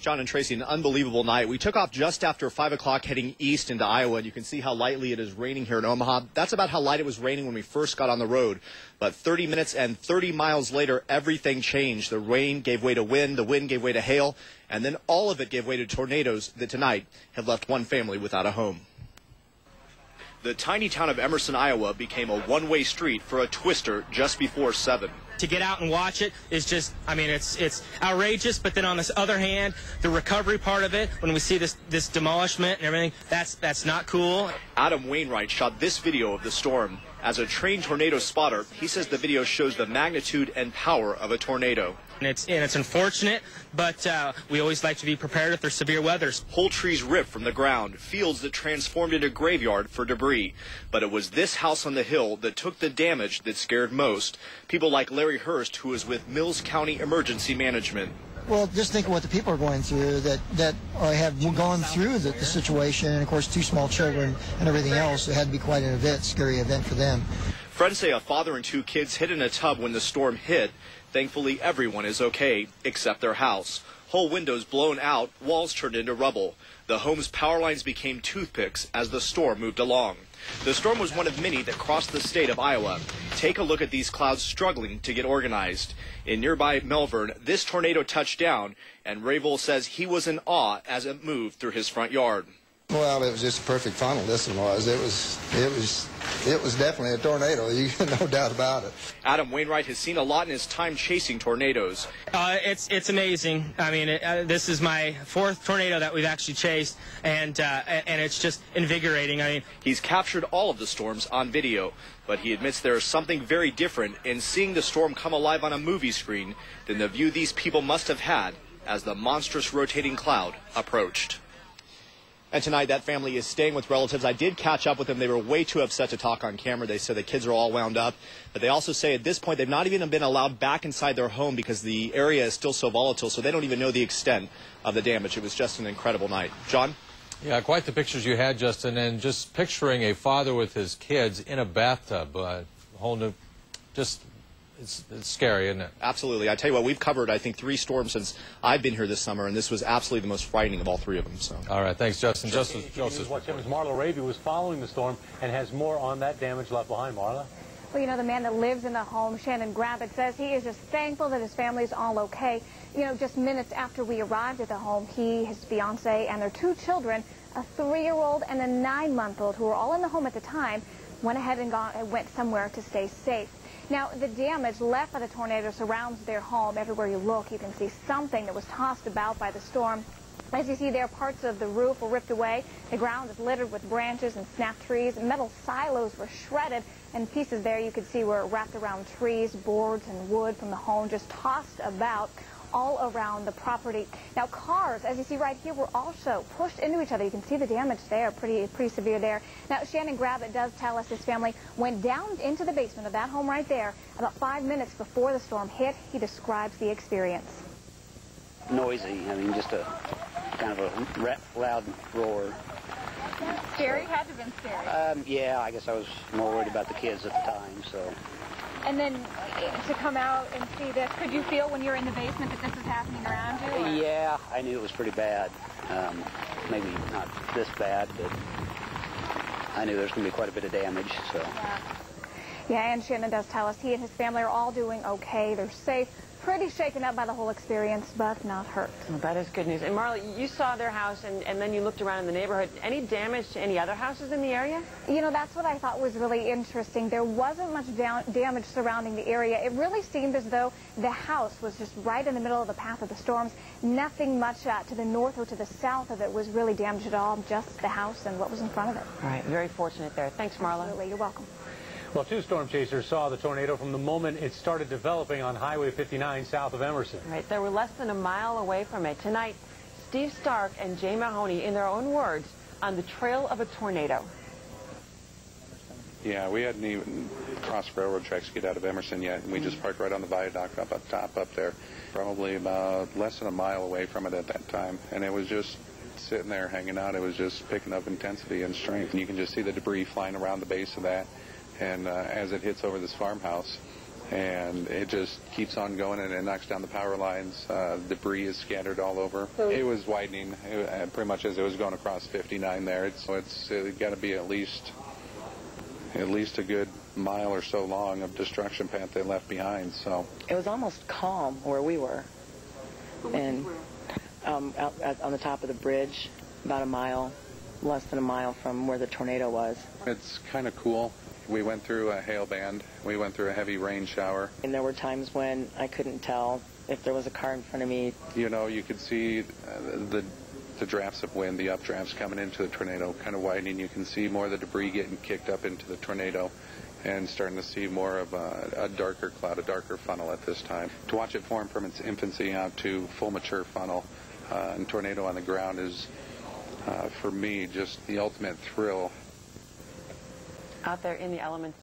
John and Tracy, an unbelievable night. We took off just after 5 o'clock heading east into Iowa, and you can see how lightly it is raining here in Omaha. That's about how light it was raining when we first got on the road. But 30 minutes and 30 miles later, everything changed. The rain gave way to wind, the wind gave way to hail, and then all of it gave way to tornadoes that tonight have left one family without a home. The tiny town of Emerson, Iowa became a one-way street for a twister just before 7. To get out and watch it is just, I mean, it's outrageous, but then on this other hand, the recovery part of it, when we see this demolishment and everything, that's not cool. Adam Wainwright shot this video of the storm. As a trained tornado spotter, he says the video shows the magnitude and power of a tornado. And it's unfortunate, but we always like to be prepared if there's severe weathers. Whole trees ripped from the ground, fields that transformed into a graveyard for debris. But it was this house on the hill that took the damage that scared most. People like Larry Hurst, who is with Mills County Emergency Management. Well, just think of what the people are going through that have gone through the situation, and of course 2 small children and everything else. It had to be quite an event, scary event for them. Friends say a father and 2 kids hid in a tub when the storm hit. Thankfully, everyone is okay, except their house. Whole windows blown out, walls turned into rubble. The home's power lines became toothpicks as the storm moved along. The storm was one of many that crossed the state of Iowa. Take a look at these clouds struggling to get organized. In nearby Melbourne, this tornado touched down, and Rayville says he was in awe as it moved through his front yard. Well, it was just a perfect funnel, this one was. It was definitely a tornado, no doubt about it. Adam Wainwright has seen a lot in his time chasing tornadoes. It's amazing. I mean, this is my 4th tornado that we've actually chased, and it's just invigorating. I mean, he's captured all of the storms on video, but he admits there is something very different in seeing the storm come alive on a movie screen than the view these people must have had as the monstrous rotating cloud approached. And tonight, that family is staying with relatives. I did catch up with them. They were way too upset to talk on camera. They said the kids are all wound up. But they also say at this point, they've not even been allowed back inside their home because the area is still so volatile, so they don't even know the extent of the damage. It was just an incredible night. John? Yeah, quite the pictures you had, Justin. And just picturing a father with his kids in a bathtub, whole new, just... It's scary, isn't it? Absolutely. I tell you what, we've covered, I think, 3 storms since I've been here this summer, and this was absolutely the most frightening of all 3 of them. So. All right, thanks, Justin. Joseph Marla Raby was following the storm and has more on that damage left behind. Marla? Well, you know, the man that lives in the home, Shannon Gravitt, says he is just thankful that his family is all okay. You know, just minutes after we arrived at the home, he, his fiancée, and their 2 children, a 3-year-old and a 9-month-old, who were all in the home at the time, went ahead and went somewhere to stay safe. Now, the damage left by the tornado surrounds their home. Everywhere you look, you can see something that was tossed about by the storm. As you see there, parts of the roof were ripped away. The ground is littered with branches and snapped trees. Metal silos were shredded, and pieces there you could see were wrapped around trees, boards, and wood from the home, just tossed about all around the property. Now, cars, as you see right here, were also pushed into each other. You can see the damage there, pretty severe there. Now, Shannon Gravitt does tell us his family went down into the basement of that home right there about 5 minutes before the storm hit. He describes the experience. Noisy. I mean, just a kind of a loud roar. Scary? Had to have been scary. Yeah, I guess I was more worried about the kids at the time, so. And then to come out and see this, could you feel when you're in the basement that this is happening around you? Or? Yeah, I knew it was pretty bad. Maybe not this bad, but I knew there was going to be quite a bit of damage. So. Yeah, and Shannon does tell us he and his family are all doing okay. They're safe. Pretty shaken up by the whole experience, but not hurt. Well, that is good news. And Marla, you saw their house, and then you looked around in the neighborhood. Any damage to any other houses in the area? You know, that's what I thought was really interesting. There wasn't much damage surrounding the area. It really seemed as though the house was just right in the middle of the path of the storms. Nothing much to the north or to the south of it was really damaged at all, just the house and what was in front of it. All right, very fortunate there. Thanks, Marla. Absolutely, you're welcome. Well, 2 storm chasers saw the tornado from the moment it started developing on Highway 59 south of Emerson. Right, they were less than a mile away from it. Tonight, Steve Stark and Jay Mahoney, in their own words, on the trail of a tornado. Yeah, we hadn't even crossed railroad tracks to get out of Emerson yet, and we just parked right on the viaduct up top up there, probably about less than a mile away from it at that time, and it was just sitting there hanging out. It was just picking up intensity and strength, and you can just see the debris flying around the base of that. And as it hits over this farmhouse, and it just keeps on going, and it knocks down the power lines. Debris is scattered all over. It was widening pretty much as it was going across 59 there. It's got to be at least a good mile or so long of destruction path they left behind. So it was almost calm where we were, and out on the top of the bridge, about a mile, less than a mile from where the tornado was. It's kind of cool. We went through a hail band. We went through a heavy rain shower. And there were times when I couldn't tell if there was a car in front of me. You know, you could see the drafts of wind, the updrafts coming into the tornado, kind of widening. You can see more of the debris getting kicked up into the tornado, and starting to see more of a darker cloud, a darker funnel at this time. To watch it form from its infancy out to full mature funnel and tornado on the ground is, for me, just the ultimate thrill. Out there in the elements.